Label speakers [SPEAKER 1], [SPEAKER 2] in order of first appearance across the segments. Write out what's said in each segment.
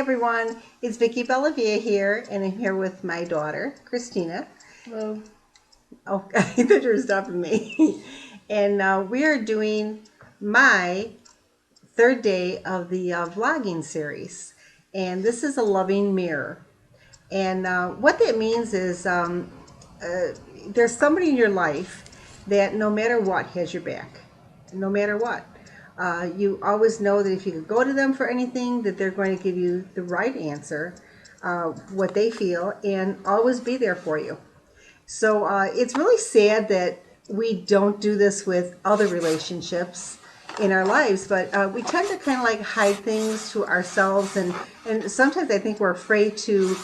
[SPEAKER 1] everyone, it's Vicki Bellavia here, and I'm here with my daughter, Christina.
[SPEAKER 2] Hello.
[SPEAKER 1] Oh, I thought you were stopping me. And we are doing my third day of the vlogging series. And this is a loving mirror. And what that means is uh, there's somebody in your life that no matter what has your back, no matter what. You always know that if you could go to them for anything, that they're going to give you the right answer, what they feel, and always be there for you. So it's really sad that we don't do this with other relationships in our lives, but we tend to kind of like hide things to ourselves, and sometimes I think we're afraid to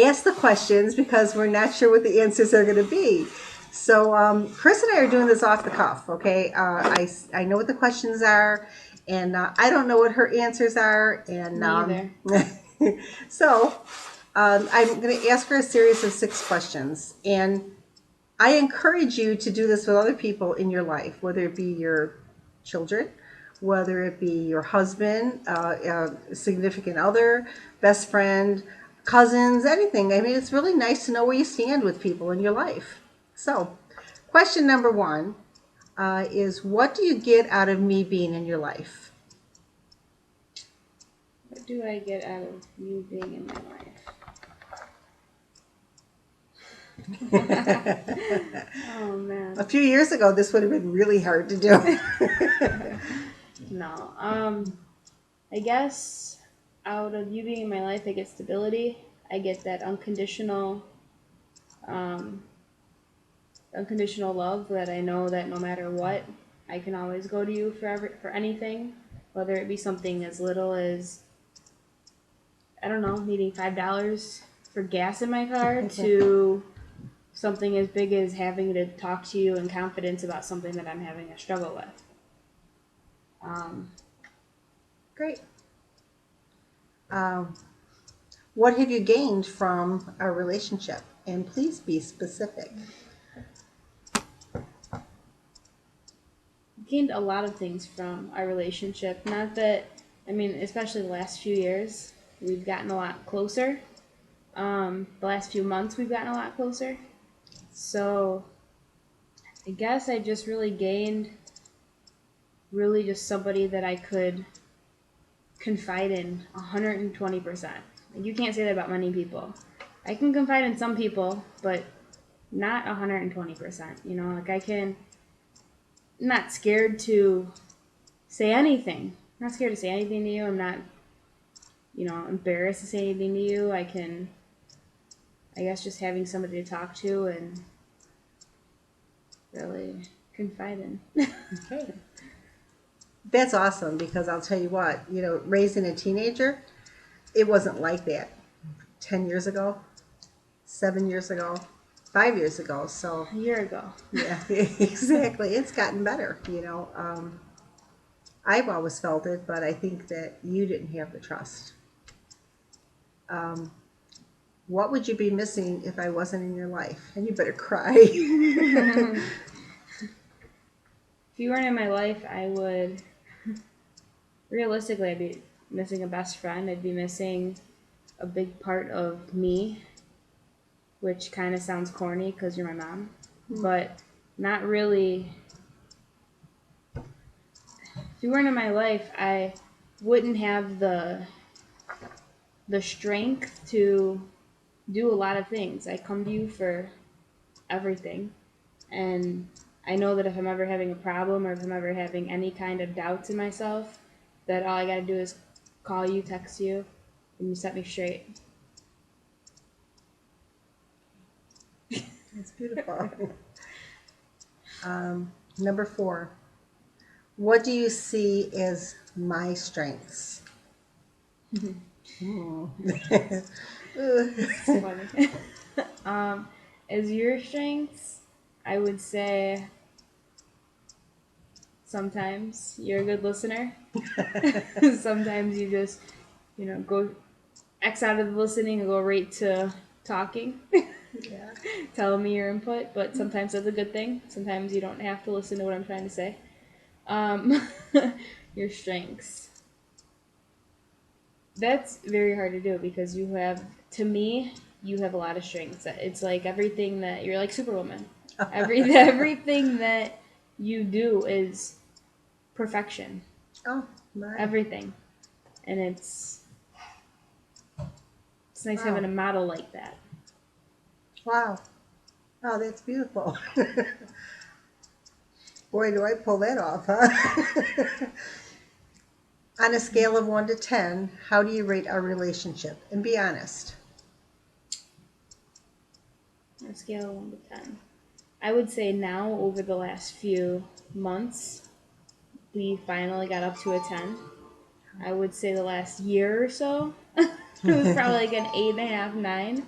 [SPEAKER 1] ask the questions because we're not sure what the answers are going to be. So Chris and I are doing this off the cuff, okay? I know what the questions are, and I don't know what her answers are, and
[SPEAKER 2] Me either.
[SPEAKER 1] so I'm going to ask her a series of 6 questions, and I encourage you to do this with other people in your life, whether it be your children, whether it be your husband, significant other, best friend, cousins, anything. I mean, it's really nice to know where you stand with people in your life. So, question number 1 is, what do you get out of me being in your life?
[SPEAKER 2] What do I get out of you being in my life? Oh
[SPEAKER 1] A
[SPEAKER 2] man.
[SPEAKER 1] few years ago, this would have been really hard to do.
[SPEAKER 2] No. I guess out of you being in my life, I get stability. I get that um, unconditional love that I know that no matter what, I can always go to you for anything, whether it be something as little as I don't know, needing $5 for gas in my car to something as big as having to talk to you in confidence about something that I'm having a struggle with. Um,
[SPEAKER 1] Great. Um, what have you gained from our relationship? And please be specific.
[SPEAKER 2] gained a lot of things from our relationship. Not that, I mean, especially the last few years, we've gotten a lot closer. The last few months, we've gotten a lot closer. So I guess I just really gained really just somebody that I could confide in 120%. Like, you can't say that about many people. I can confide in some people, but not 120%. You know, like I'm not scared to say anything. I'm not scared to say anything to you. I'm not, embarrassed to say anything to you. I guess, just having somebody to talk to and really confide in.
[SPEAKER 1] Okay. That's awesome because I'll tell you what, raising a teenager, it wasn't like that 10 years ago, 7 years ago, 5 years ago. So,
[SPEAKER 2] A year ago.
[SPEAKER 1] yeah, exactly. It's gotten better. I've always felt it, but I think that you didn't have the trust. Um, what would you be missing if I wasn't in your life? And you better cry.
[SPEAKER 2] If you weren't in my life, I would realistically, I'd be missing a best friend. I'd be missing a big part of me, which kind of sounds corny because you're my mom, but not really. If you weren't in my life, I wouldn't have the strength to do a lot of things. I come to you for everything, and I know that if I'm ever having a problem or if I'm ever having any kind of doubts in myself, that all I got to do is call you, text you, and you set me straight.
[SPEAKER 1] It's beautiful. Number 4, what do you see as my strengths? Hmm.
[SPEAKER 2] It's funny. As your strengths, I would say sometimes you're a good listener. Sometimes you just, go X out of the listening and go right to talking,
[SPEAKER 1] Yeah.
[SPEAKER 2] telling me your input. But sometimes that's a good thing. Sometimes you don't have to listen to what I'm trying to say. Um, your strengths. That's very hard to do because you have, to me, you have a lot of strengths. It's like everything that you're like Superwoman. Everything that you do is perfection.
[SPEAKER 1] Oh, my.
[SPEAKER 2] Everything, and it's nice having a
[SPEAKER 1] Wow.
[SPEAKER 2] model like that.
[SPEAKER 1] Wow. Oh, that's beautiful. Boy, do I pull that off, huh? On a scale of 1 to 10, how do you rate our relationship? And be honest.
[SPEAKER 2] On a scale of 1 to 10, I would say now over the last few months, we finally got up to a 10. I would say the last year or so, it was probably like an 8.5, 9.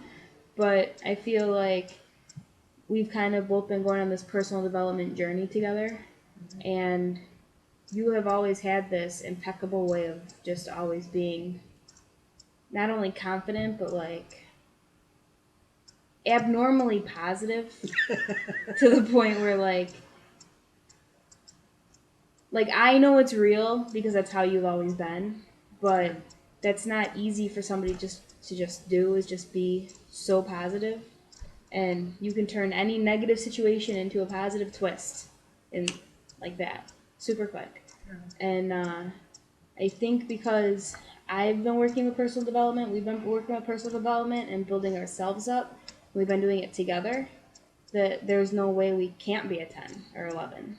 [SPEAKER 2] But I feel like we've kind of both been going on this personal development journey together, and you have always had this impeccable way of just always being not only confident but like abnormally positive to the point where like I know it's real because that's how you've always been, but that's not easy for somebody just to just do, is just be so positive, and you can turn any negative situation into a positive twist and like that super quick. And I think because I've been working with personal development, we've been working with personal development and building ourselves up, we've been doing it together, that there's no way we can't be a 10 or 11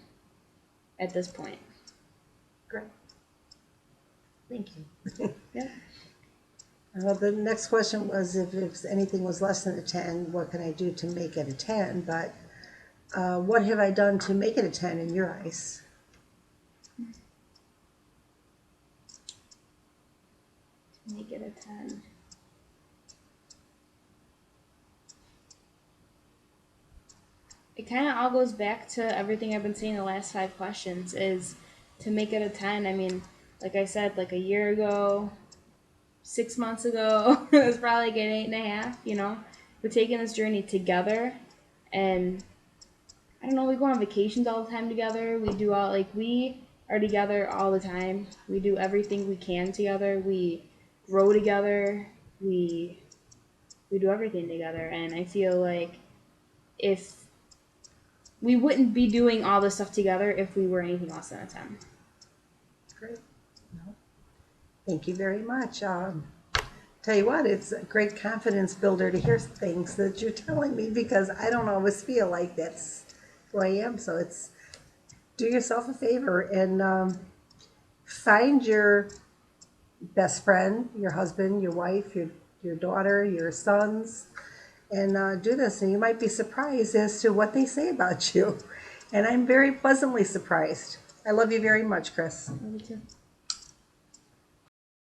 [SPEAKER 2] at this point.
[SPEAKER 1] Great. Thank you.
[SPEAKER 2] Yeah.
[SPEAKER 1] The next question was if anything was less than a 10, what can I do to make it a 10? But what have I done to make it a 10 in your eyes?
[SPEAKER 2] Make it a 10. It kind of all goes back to everything I've been saying the last 5 questions, is to make it a 10. I mean, like I said, like a year ago, 6 months ago, it was probably like an 8.5, you know? We're taking this journey together, and I don't know, we go on vacations all the time together. We do all, like, we are together all the time. We do everything we can together. We grow together. We do everything together, and I feel like if we wouldn't be doing all this stuff together if we were anything less than a 10.
[SPEAKER 1] Great. No. Thank you very much. Tell you what, it's a great confidence builder to hear things that you're telling me because I don't always feel like that's who I am. So it's do yourself a favor and find your best friend, your husband, your wife, your daughter, your sons, and do this. And you might be surprised as to what they say about you. And I'm very pleasantly surprised. I love you very much, Chris.
[SPEAKER 2] Me too.